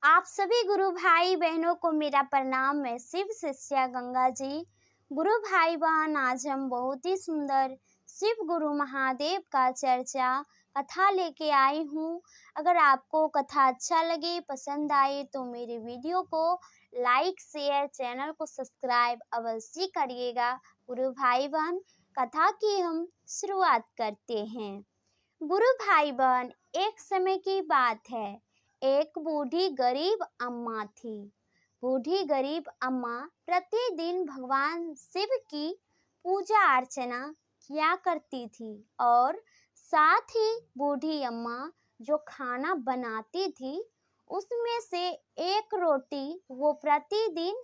आप सभी गुरु भाई बहनों को मेरा प्रणाम। मैं शिव शिष्या गंगा जी। गुरु भाई बहन, आज हम बहुत ही सुंदर शिव गुरु महादेव का चर्चा कथा लेके आई हूँ। अगर आपको कथा अच्छा लगे, पसंद आए तो मेरे वीडियो को लाइक शेयर, चैनल को सब्सक्राइब अवश्य करिएगा। गुरु भाई बहन, कथा की हम शुरुआत करते हैं। गुरु भाई बहन, एक समय की बात है। एक बूढ़ी गरीब अम्मा थी। बूढ़ी गरीब अम्मा प्रतिदिन भगवान शिव की पूजा अर्चना किया करती थी और साथ ही बूढ़ी अम्मा जो खाना बनाती थी उसमें से एक रोटी वो प्रतिदिन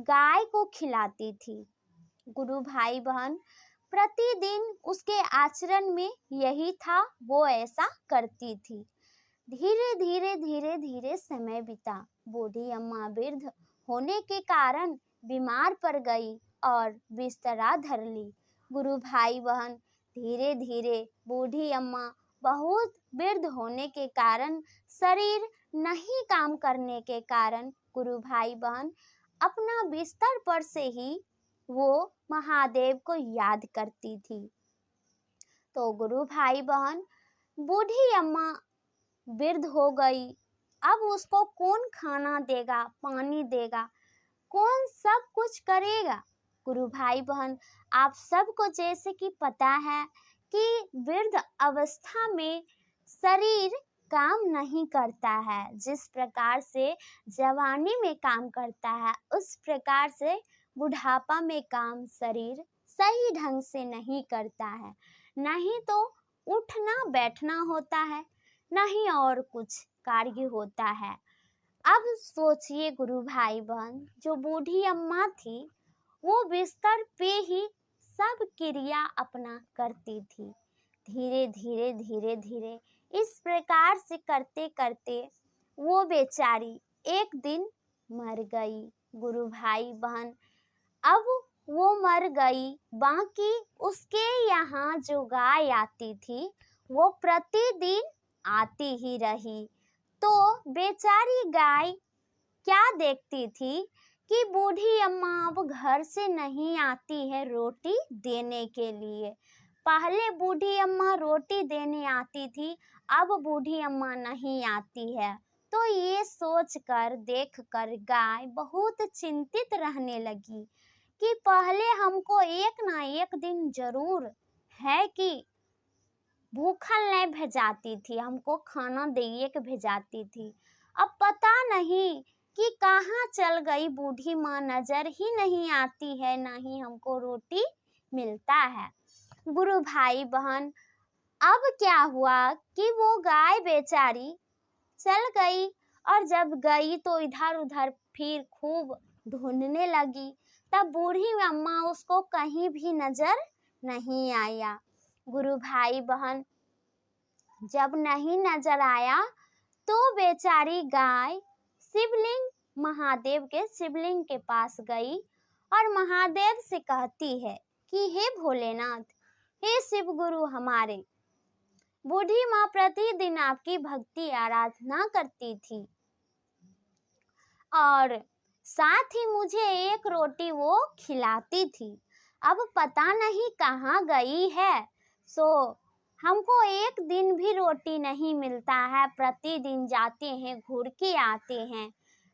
गाय को खिलाती थी। गुरु भाई बहन, प्रतिदिन उसके आचरण में यही था, वो ऐसा करती थी। धीरे धीरे समय बीता। बूढ़ी अम्मा वृद्ध होने के कारण बीमार पड़ गई और बिस्तरा धर ली। गुरु भाई बहन, धीरे धीरे बूढ़ी अम्मा बहुत वृद्ध होने के कारण, शरीर नहीं काम करने के कारण गुरु भाई बहन अपना बिस्तर पर से ही वो महादेव को याद करती थी। तो गुरु भाई बहन, बूढ़ी अम्मा वृद्ध हो गई। अब उसको कौन खाना देगा, पानी देगा, कौन सब कुछ करेगा? गुरु भाई बहन, आप सबको जैसे कि पता है कि वृद्ध अवस्था में शरीर काम नहीं करता है। जिस प्रकार से जवानी में काम करता है, उस प्रकार से बुढ़ापा में काम शरीर सही ढंग से नहीं करता है। नहीं तो उठना बैठना होता है, नहीं और कुछ कार्य होता है। अब सोचिए गुरु भाई बहन, जो बूढ़ी अम्मा थी वो बिस्तर पे ही सब क्रिया अपना करती थी। धीरे धीरे इस प्रकार से करते करते वो बेचारी एक दिन मर गई। गुरु भाई बहन, अब वो मर गई। बाकी उसके यहाँ जो गाय आती थी वो प्रतिदिन आती ही रही। तो बेचारी गाय क्या देखती थी कि बूढ़ी अम्मा अब घर से नहीं आती है रोटी देने के लिए। पहले बूढ़ी अम्मा रोटी देने आती थी, अब बूढ़ी अम्मा नहीं आती है। तो ये सोचकर देखकर गाय बहुत चिंतित रहने लगी कि पहले हमको एक ना एक दिन जरूर है कि भूखल नहीं भेजाती थी, हमको खाना दे के भेजाती थी। अब पता नहीं कि कहाँ चल गई बूढ़ी माँ, नजर ही नहीं आती है, ना ही हमको रोटी मिलता है। गुरु भाई बहन, अब क्या हुआ कि वो गाय बेचारी चल गई और जब गई तो इधर उधर फिर खूब ढूंढने लगी। तब बूढ़ी अम्मा उसको कहीं भी नजर नहीं आया। गुरु भाई बहन, जब नहीं नजर आया तो बेचारी गाय शिवलिंग, महादेव के शिवलिंग के पास गई और महादेव से कहती है कि हे भोलेनाथ, हे शिव गुरु हमारे, बूढ़ी माँ प्रतिदिन आपकी भक्ति आराधना करती थी और साथ ही मुझे एक रोटी वो खिलाती थी। अब पता नहीं कहाँ गई है। सो हमको एक दिन भी रोटी नहीं मिलता है, प्रतिदिन जाते हैं, घूर के आते हैं।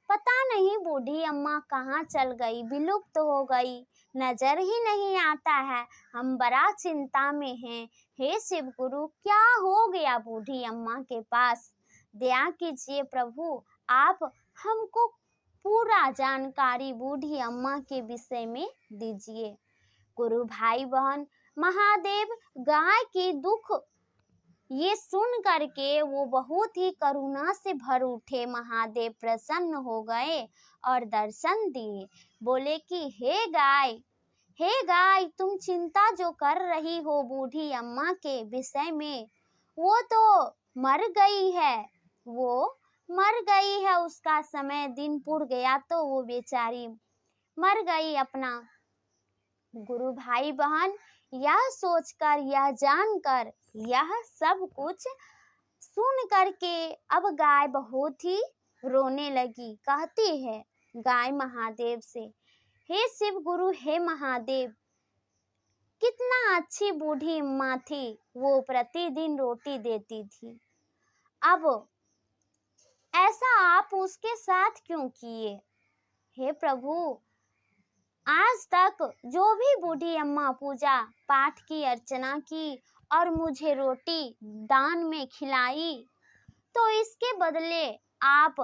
पता नहीं बूढ़ी अम्मा कहाँ चल गई, विलुप्त हो गई, नजर ही नहीं आता है। हम बड़ा चिंता में हैं। हे शिव गुरु, क्या हो गया बूढ़ी अम्मा के पास? दया कीजिए प्रभु, आप हमको पूरा जानकारी बूढ़ी अम्मा के विषय में दीजिए। गुरु भाई बहन, महादेव गाय की दुख ये सुन करके वो बहुत ही करुणा से भर उठे। महादेव प्रसन्न हो गए और दर्शन दिए। बोले कि हे गाय, तुम चिंता जो कर रही हो बूढ़ी अम्मा के विषय में, वो तो मर गई है। वो मर गई है, उसका समय दिन पुर गया तो वो बेचारी मर गई अपना। गुरु भाई बहन, यह सोचकर, यह जानकर, यह सब कुछ सुन करके अब गाय बहुत ही रोने लगी। कहती है गाय महादेव से, हे शिव गुरु, हे महादेव, कितना अच्छी बूढ़ी अम्मा थी, वो प्रतिदिन रोटी देती थी। अब ऐसा आप उसके साथ क्यों किए? हे प्रभु, आज तक जो भी बूढ़ी अम्मा पूजा पाठ की, अर्चना की और मुझे रोटी दान में खिलाई, तो इसके बदले आप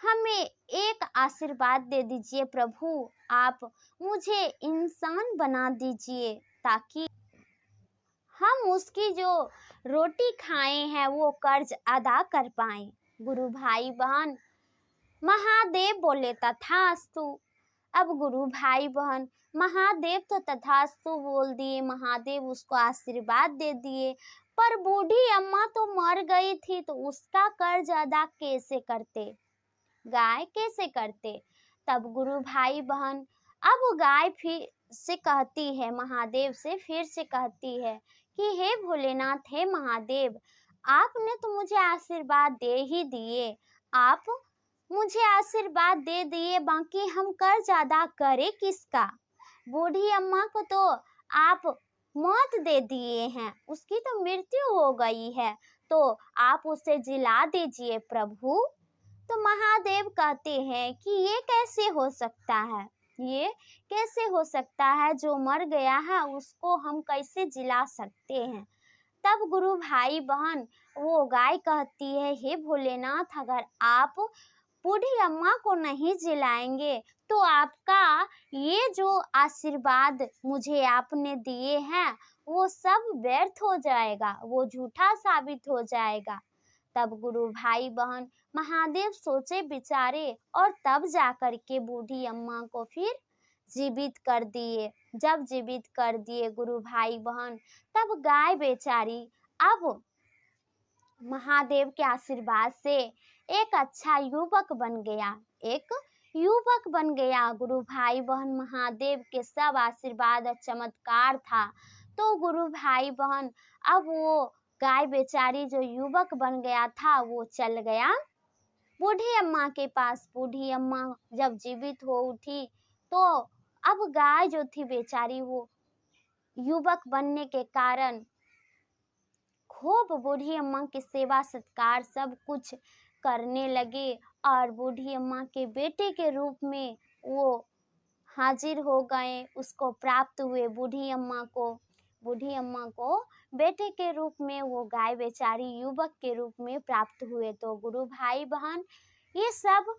हमें एक आशीर्वाद दे दीजिए प्रभु। आप मुझे इंसान बना दीजिए ताकि हम उसकी जो रोटी खाए हैं वो कर्ज अदा कर पाएं। गुरु भाई बहन, महादेव बोले तथास्तु। अब गुरु भाई बहन महादेव तो तथास्तु बोल दिए, महादेव उसको आशीर्वाद दे दिए, पर बूढ़ी अम्मा तो मर गई थी, तो उसका कर्ज अदा कैसे करते? गाय कैसे करते? तब गुरु भाई बहन अब गाय फिर से कहती है, महादेव से फिर से कहती है कि हे भोलेनाथ, हे महादेव, आपने तो मुझे आशीर्वाद दे ही दिए, आप मुझे आशीर्वाद दे दिए, बाकी हम कर्ज अदा करें किसका? बूढ़ी अम्मा को तो आप मौत दे दिए हैं, उसकी तो मृत्यु हो गई है, तो आप उसे जिला दीजिए प्रभु। तो महादेव कहते हैं कि ये कैसे हो सकता है, ये कैसे हो सकता है, जो मर गया है उसको हम कैसे जिला सकते हैं? तब गुरु भाई बहन वो गाय कहती है, हे भोलेनाथ, अगर आप बूढ़ी अम्मा को नहीं जिलाएंगे तो आपका ये जो आशीर्वाद मुझे आपने दिए हैं वो सब व्यर्थ हो जाएगा, वो झूठा साबित हो जाएगा। तब गुरु भाई बहन महादेव सोचे विचारे और तब जाकर के बूढ़ी अम्मा को फिर जीवित कर दिए। जब जीवित कर दिए गुरु भाई बहन, तब गाय बेचारी अब महादेव के आशीर्वाद से एक अच्छा युवक बन गया, एक युवक बन गया। गुरु भाई बहन महादेव के सब आशीर्वाद और चमत्कार था, तो गुरु भाई बहन अब वो गाय बेचारी जो युवक बन गया था वो चल गया बूढ़ी अम्मा के पास। बूढ़ी अम्मा जब जीवित हो उठी तो अब गाय जो थी बेचारी वो युवक बनने के कारण खूब बूढ़ी अम्मा की सेवा सत्कार सब कुछ करने लगे और बूढ़ी अम्मा के बेटे के रूप में वो हाजिर हो गए, उसको प्राप्त हुए। बूढ़ी अम्मा को बेटे के रूप में वो गाय बेचारी युवक के रूप में प्राप्त हुए। तो गुरु भाई बहन ये सब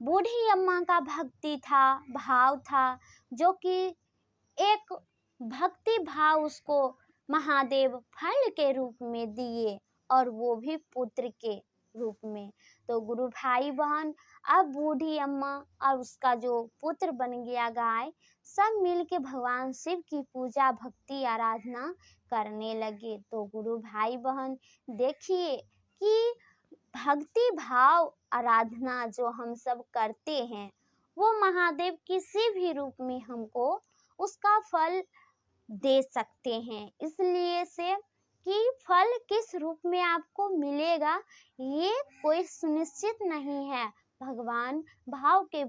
बूढ़ी अम्मा का भक्ति था, भाव था, जो कि एक भक्ति भाव उसको महादेव फल के रूप में दिए और वो भी पुत्र के रूप में। तो गुरु भाई बहन अब बूढ़ी अम्मा और उसका जो पुत्र बन गया गाय, सब मिलके भगवान शिव की पूजा भक्ति आराधना करने लगे। तो गुरु भाई बहन देखिए कि भक्ति भाव आराधना जो हम सब करते हैं वो महादेव किसी भी रूप में हमको उसका फल दे सकते हैं। इसलिए से कि फल किस रूप में आपको मिलेगा ये कोई सुनिश्चित नहीं है। भगवान भाव के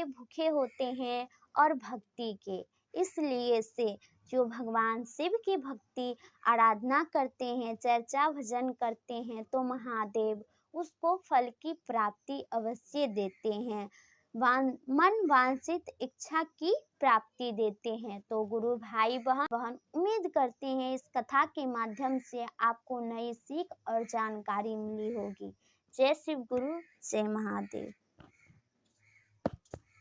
भूखे होते हैं और भक्ति के। इसलिए से जो भगवान शिव की भक्ति आराधना करते हैं, चर्चा भजन करते हैं, तो महादेव उसको फल की प्राप्ति अवश्य देते हैं, मन वांछित इच्छा की प्राप्ति देते हैं। तो गुरु भाई बहन उम्मीद करते हैं इस कथा के माध्यम से आपको नई सीख और जानकारी मिली होगी। जय शिव गुरु, जय महादेव।